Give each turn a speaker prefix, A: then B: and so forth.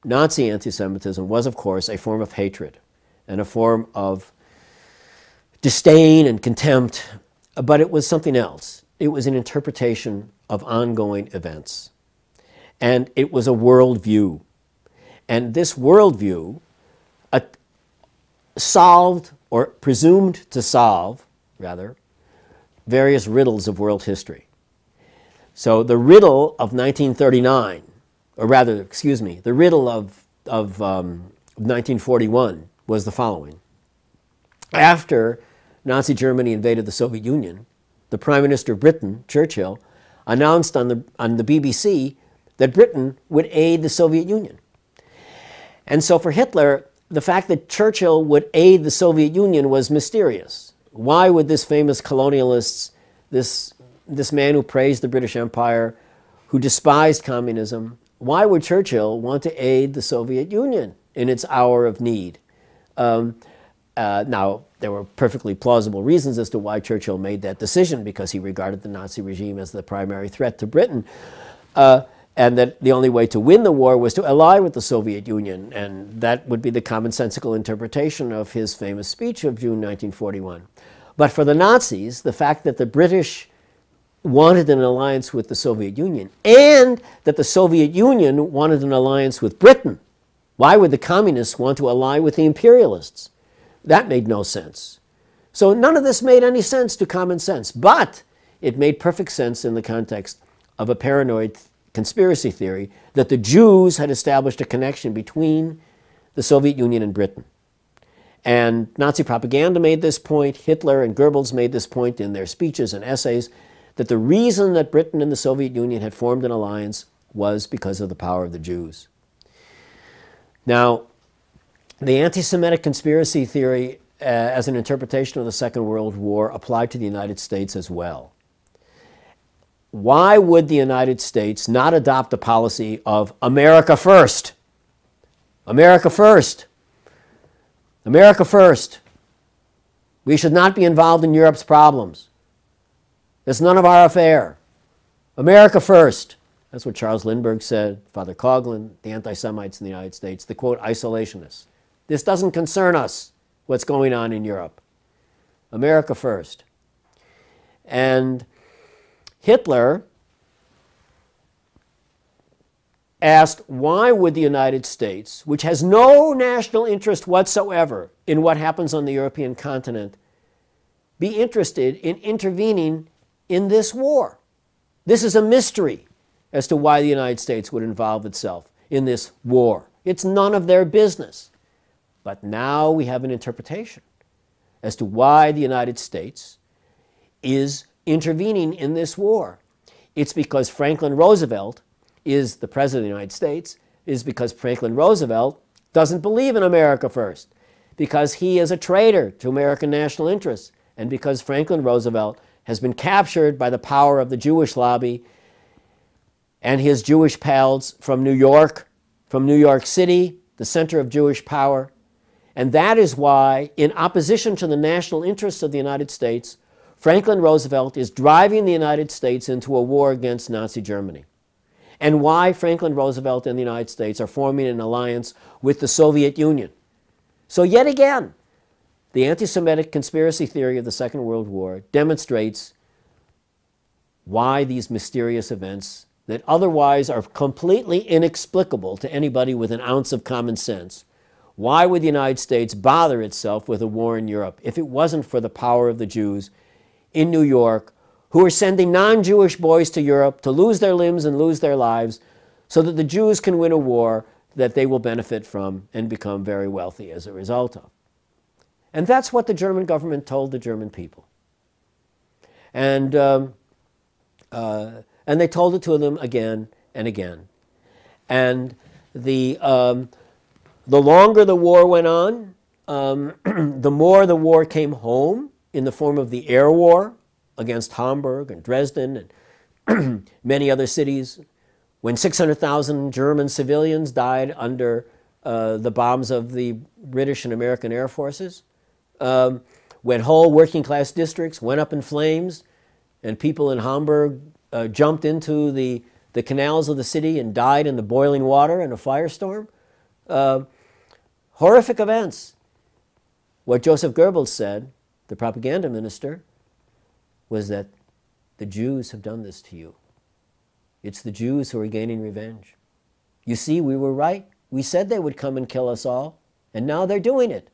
A: Nazi anti-Semitism was, of course, a form of hatred and a form of disdain and contempt, but it was something else. It was an interpretation of ongoing events. And it was a worldview. And this worldview solved, or presumed to solve, rather, various riddles of world history. So the riddle of 1939, or rather, excuse me, the riddle of 1941 was the following. After Nazi Germany invaded the Soviet Union, the Prime Minister of Britain, Churchill, announced on the BBC that Britain would aid the Soviet Union. And so for Hitler, the fact that Churchill would aid the Soviet Union was mysterious. Why would this famous colonialist, this man who praised the British Empire, who despised communism, why would Churchill want to aid the Soviet Union in its hour of need? Now, there were perfectly plausible reasons as to why Churchill made that decision, because he regarded the Nazi regime as the primary threat to Britain, and that the only way to win the war was to ally with the Soviet Union, and that would be the commonsensical interpretation of his famous speech of June 1941. But for the Nazis, the fact that the British wanted an alliance with the Soviet Union and that the Soviet Union wanted an alliance with Britain, why would the communists want to ally with the imperialists? That made no sense. So none of this made any sense to common sense, but it made perfect sense in the context of a paranoid conspiracy theory that the Jews had established a connection between the Soviet Union and Britain. And Nazi propaganda made this point, Hitler and Goebbels made this point in their speeches and essays, that the reason that Britain and the Soviet Union had formed an alliance was because of the power of the Jews. Now, the anti-Semitic conspiracy theory as an interpretation of the Second World War applied to the United States as well. Why would the United States not adopt a policy of America first? America first. America first. We should not be involved in Europe's problems. It's none of our affair. America first. That's what Charles Lindbergh said, Father Coughlin, the anti-Semites in the United States, the quote, isolationists. This doesn't concern us, what's going on in Europe. America first. And Hitler asked, why would the United States, which has no national interest whatsoever in what happens on the European continent, be interested in intervening in this war? This is a mystery as to why the United States would involve itself in this war. It's none of their business. But now we have an interpretation as to why the United States is intervening in this war. It's because Franklin Roosevelt is the President of the United States, is because Franklin Roosevelt doesn't believe in America first, because he is a traitor to American national interests, and because Franklin Roosevelt has been captured by the power of the Jewish lobby and his Jewish pals from New York City, the center of Jewish power. And that is why, in opposition to the national interests of the United States, Franklin Roosevelt is driving the United States into a war against Nazi Germany. And why Franklin Roosevelt and the United States are forming an alliance with the Soviet Union. So yet again, the anti-Semitic conspiracy theory of the Second World War demonstrates why these mysterious events that otherwise are completely inexplicable to anybody with an ounce of common sense, why would the United States bother itself with a war in Europe if it wasn't for the power of the Jews in New York, who are sending non-Jewish boys to Europe to lose their limbs and lose their lives so that the Jews can win a war that they will benefit from and become very wealthy as a result of. And that's what the German government told the German people. And they told it to them again and again. And the longer the war went on, the more the war came home in the form of the air war against Hamburg and Dresden and many other cities, when 600,000 German civilians died under the bombs of the British and American air forces, when whole working class districts went up in flames and people in Hamburg jumped into the canals of the city and died in the boiling water in a firestorm, horrific events. What Joseph Goebbels said, the propaganda minister, was that the Jews have done this to you. It's the Jews who are gaining revenge. You see, we were right. We said they would come and kill us all, and now they're doing it.